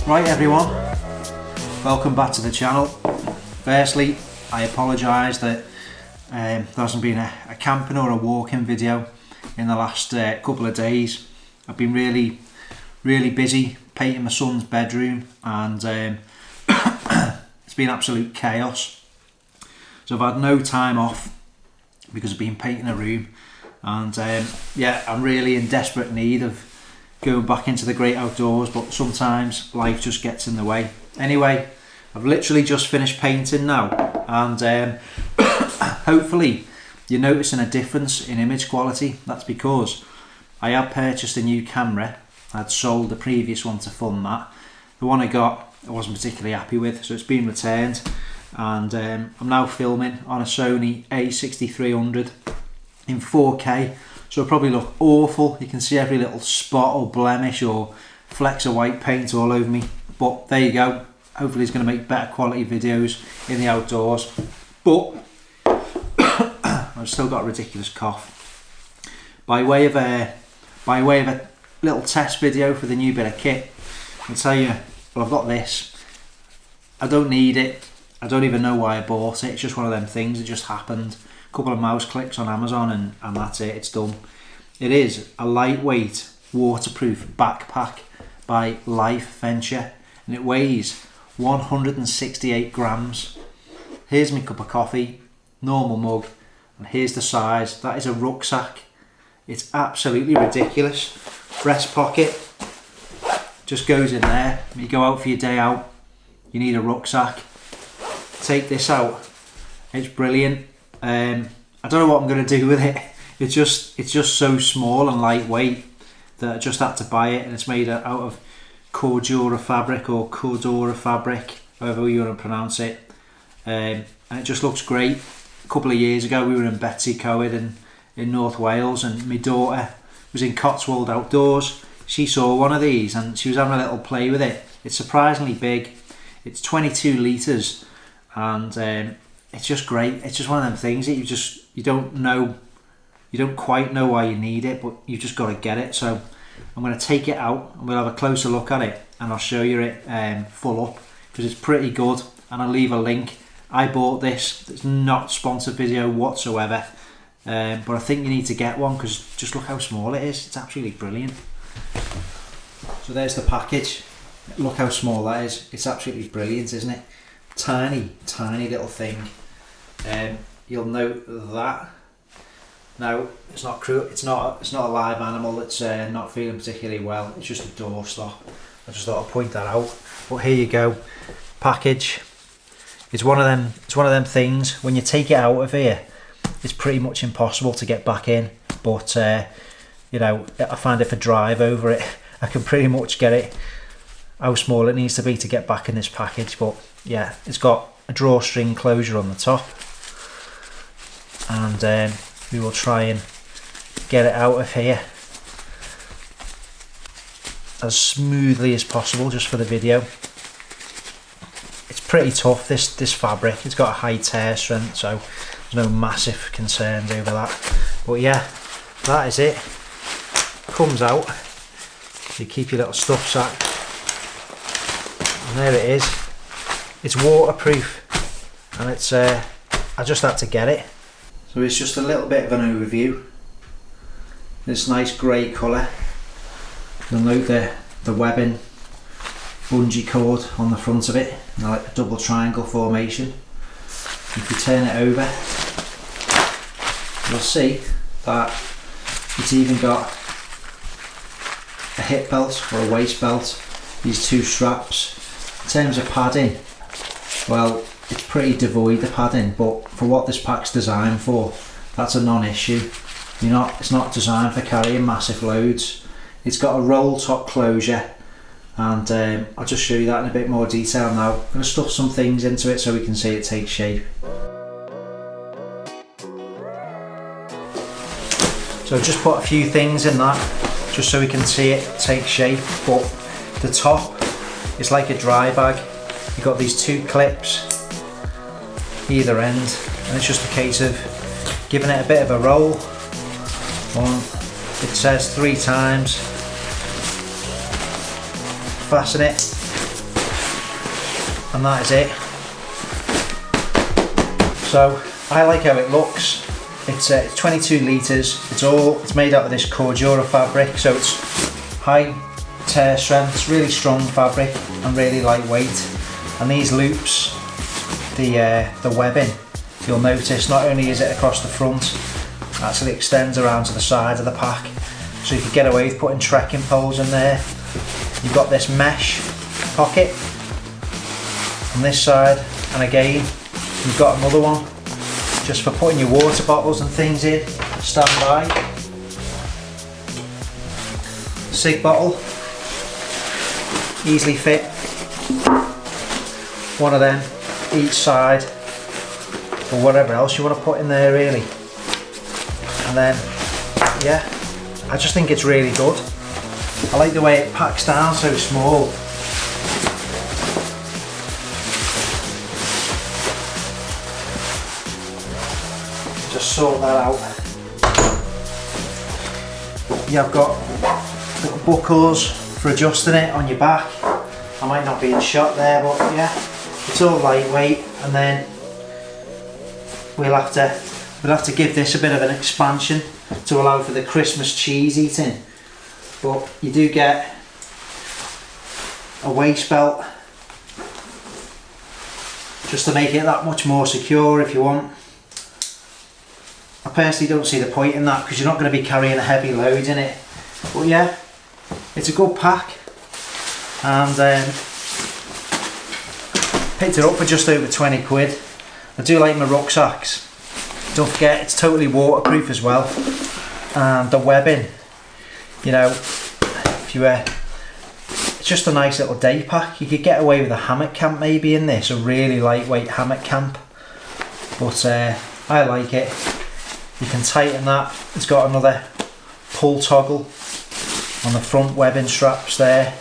Right everyone, welcome back to the channel. Firstly, I apologise that there hasn't been a camping or a walking video in the last couple of days. I've been really busy painting my son's bedroom, and it's been absolute chaos. So I've had no time off because I've been painting a room, and yeah, I'm really in desperate need of going back into the great outdoors, but sometimes life just gets in the way. Anyway, I've literally just finished painting now, and hopefully you're noticing a difference in image quality. That's because I have purchased a new camera. I'd sold the previous one to fund that. The one I got I wasn't particularly happy with, so it's been returned, and I'm now filming on a Sony A6300 in 4K. So it'll probably look awful. You can see every little spot or blemish or flecks of white paint all over me. But there you go. Hopefully it's going to make better quality videos in the outdoors. But I've still got a ridiculous cough. By way of a little test video for the new bit of kit, I'll tell you, well, I've got this. I don't need it. I don't even know why I bought it. It's just one of them things. It just happened. Couple of mouse clicks on Amazon and that's it, it's done. It is a lightweight waterproof backpack by Lifeventure, and it weighs 168 grams. Here's my cup of coffee, normal mug, and here's the size. That is a rucksack. It's absolutely ridiculous. Breast pocket just goes in there. When you go out for your day out, you need a rucksack. Take this out, it's brilliant. I don't know what I'm going to do with it. It's just so small and lightweight that I just had to buy it, and it's made out of Cordura fabric or Cordura fabric, however you want to pronounce it. And it just looks great. A couple of years ago we were in Betsy Coed in North Wales, and my daughter was in Cotswold Outdoors. She saw one of these and she was having a little play with it. It's surprisingly big. It's 22 litres, and it's just great. It's just one of them things that you don't quite know why you need it, but you've just got to get it. So I'm going to take it out and we'll have a closer look at it, and I'll show you it full up, because it's pretty good, and I'll leave a link. I bought this. It's not a sponsored video whatsoever, but I think you need to get one because just look how small it is. It's absolutely brilliant. So there's the package. Look how small that is. It's absolutely brilliant, isn't it? Tiny little thing. You'll note that now it's not a live animal that's not feeling particularly well. It's just a doorstop. I just thought I'd point that out. But here you go. Package. It's one of them things, when you take it out of here, it's pretty much impossible to get back in. But you know, I find if I drive over it, I can pretty much get it how small it needs to be to get back in this package. But yeah, it's got a drawstring closure on the top, and we will try and get it out of here as smoothly as possible just for the video. It's pretty tough, this fabric. It's got a high tear strength, so there's no massive concerns over that. But yeah, that is it. Comes out, you keep your little stuff sack, and there it is. It's waterproof, and it's I just had to get it. So it's just a little bit of an overview. This nice grey colour. You'll note the webbing bungee cord on the front of it, and like a double triangle formation. If you turn it over, you'll see that it's even got a hip belt or a waist belt. These two straps. In terms of padding, well, it's pretty devoid of padding, but for what this pack's designed for, that's a non-issue. It's not designed for carrying massive loads. It's got a roll top closure, and I'll just show you that in a bit more detail now. I'm going to stuff some things into it so we can see it take shape. So just put a few things in that just so we can see it take shape. But the top is like a dry bag. You've got these two clips either end, and it's just a case of giving it a bit of a roll. It says 3 times. Fasten it and that is it. So I like how it looks. It's 22 litres. It's made out of this Cordura fabric, so it's high tear strength. It's really strong fabric and really lightweight. And these loops, the webbing, you'll notice not only is it across the front, it actually extends around to the side of the pack. So you could get away with putting trekking poles in there. You've got this mesh pocket on this side, and again you've got another one just for putting your water bottles and things in. Stand by. Cig bottle, easily fit. One of them each side, or whatever else you want to put in there really. And then, yeah, I just think it's really good. I like the way it packs down so small. Just sort that out. You've got little buckles for adjusting it on your back. I might not be in shot there, but yeah, it's all lightweight. And then we'll have to give this a bit of an expansion to allow for the Christmas cheese eating. But you do get a waist belt just to make it that much more secure if you want. I personally don't see the point in that because you're not going to be carrying a heavy load in it. But yeah, it's a good pack, and picked it up for just over 20 quid. I do like my rucksacks. Don't forget it's totally waterproof as well, and the webbing, you know, if you it's just a nice little day pack. You could get away with a hammock camp maybe in this, a really lightweight hammock camp, but I like it. You can tighten that. It's got another pull toggle on the front webbing straps there.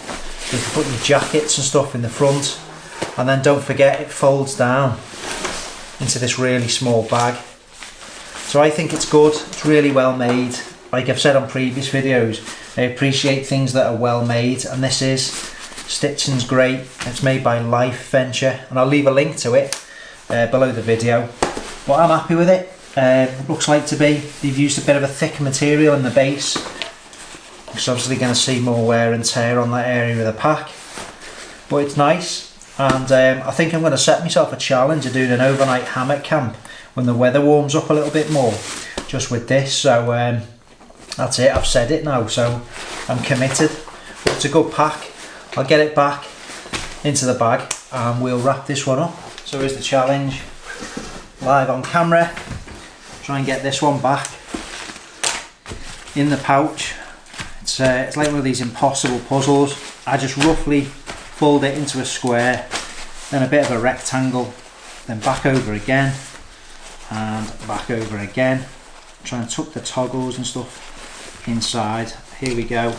You can put your jackets and stuff in the front, and then don't forget it folds down into this really small bag. So I think it's good. It's really well made. Like I've said on previous videos, I appreciate things that are well made, and this is. Stitching's great. It's made by Lifeventure, and I'll leave a link to it below the video. But I'm happy with it. Looks like to be. They've used a bit of a thicker material in the base, because obviously going to see more wear and tear on that area of the pack. But it's nice, and I think I'm going to set myself a challenge of doing an overnight hammock camp when the weather warms up a little bit more, just with this. So that's it. I've said it now, so I'm committed. But it's a good pack. I'll get it back into the bag and we'll wrap this one up. So here's the challenge, live on camera. Try and get this one back in the pouch. It's like one of these impossible puzzles. I just roughly fold it into a square, then a bit of a rectangle, then back over again and back over again. Try and tuck the toggles and stuff inside. Here we go.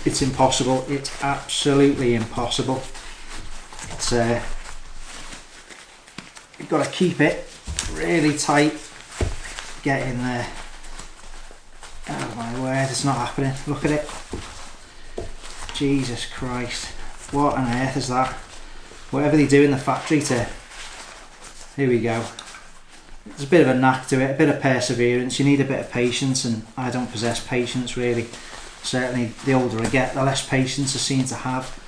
It's impossible. It's absolutely impossible. It's you've got to keep it really tight. Get in there. Oh my word, it's not happening. Look at it. Jesus Christ. What on earth is that? Whatever they do in the factory to... Here we go. There's a bit of a knack to it, a bit of perseverance. You need a bit of patience, and I don't possess patience really. Certainly the older I get, the less patience I seem to have.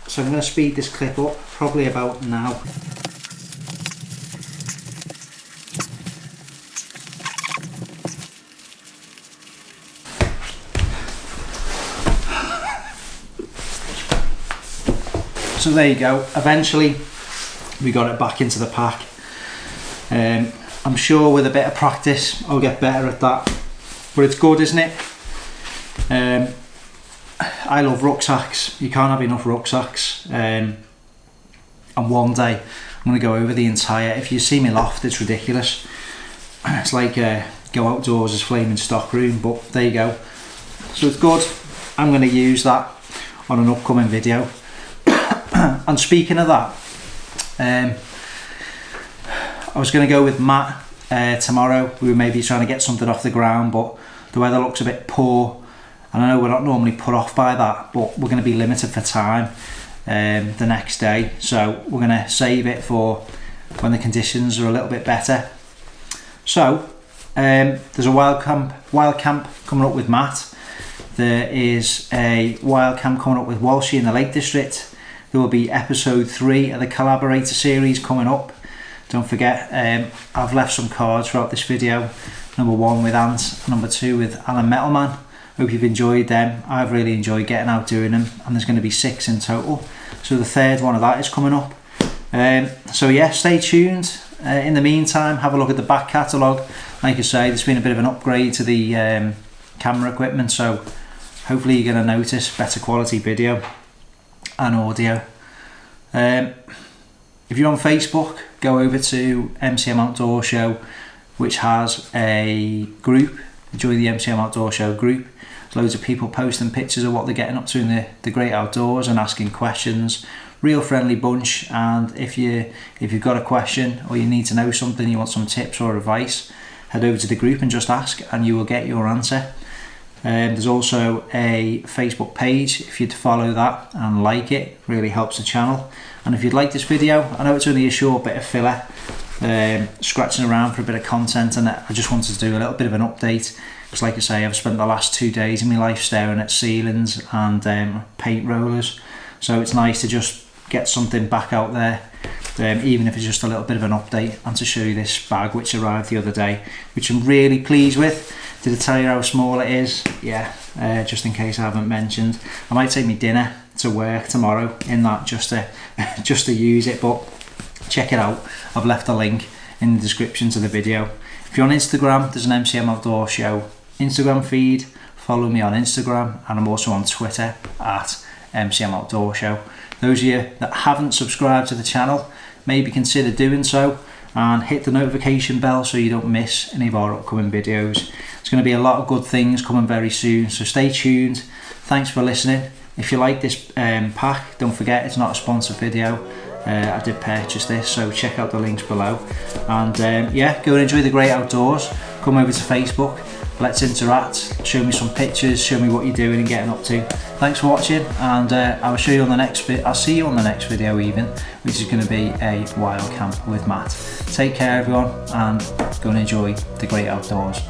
So I'm going to speed this clip up, probably about now. So there you go. Eventually we got it back into the pack. I'm sure with a bit of practice I'll get better at that, but it's good, isn't it? I love rucksacks. You can't have enough rucksacks. And one day I'm going to go over the entire, if you see me loft, it's ridiculous. It's like go outdoors as flaming stock room, but there you go. So it's good. I'm going to use that on an upcoming video. And speaking of that, I was going to go with Matt tomorrow. We were maybe trying to get something off the ground, but the weather looks a bit poor, And I know we're not normally put off by that, but we're going to be limited for time the next day, so we're going to save it for when the conditions are a little bit better. So there's a wild camp coming up with Matt. There is a wild camp coming up with Walshy in the Lake District. There will be episode 3 of the Collaborator series coming up. Don't forget, I've left some cards throughout this video. Number 1 with Ant, number 2 with Alan Metalman. Hope you've enjoyed them. I've really enjoyed getting out doing them, and there's going to be 6 in total. So the third one of that is coming up. So yeah, stay tuned. In the meantime, have a look at the back catalogue. Like I say, there's been a bit of an upgrade to the camera equipment, so hopefully you're going to notice better quality video and audio. If you're on Facebook, go over to MCM Outdoor Show, which has a group. Join the MCM Outdoor Show group. There's loads of people posting pictures of what they're getting up to in the great outdoors and asking questions. Real friendly bunch, and if you've got a question or you need to know something, you want some tips or advice, head over to the group and just ask and you will get your answer. There's also a Facebook page. If you'd follow that and like it, really helps the channel. And if you'd like this video, I know it's only a short bit of filler, scratching around for a bit of content, and I just wanted to do a little bit of an update, because like I say, I've spent the last 2 days of my life staring at ceilings and paint rollers, so it's nice to just get something back out there, even if it's just a little bit of an update, and to show you this bag which arrived the other day, which I'm really pleased with. Did I tell you how small it is? Yeah, just in case I haven't mentioned. I might take my dinner to work tomorrow in that, just to use it, but check it out. I've left a link in the description to the video. If you're on Instagram, there's an MCM Outdoor Show Instagram feed. Follow me on Instagram, and I'm also on Twitter at MCM Outdoor Show. Those of you that haven't subscribed to the channel, maybe consider doing so, and hit the notification bell so you don't miss any of our upcoming videos. There's going to be a lot of good things coming very soon, so stay tuned. Thanks for listening. If you like this pack, don't forget it's not a sponsored video. I did purchase this, so check out the links below. And yeah, go and enjoy the great outdoors. Come over to Facebook, let's interact, show me some pictures, show me what you're doing and getting up to. Thanks for watching, and I'll see you on the next video even, which is going to be a wild camp with Matt. Take care everyone, and go and enjoy the great outdoors.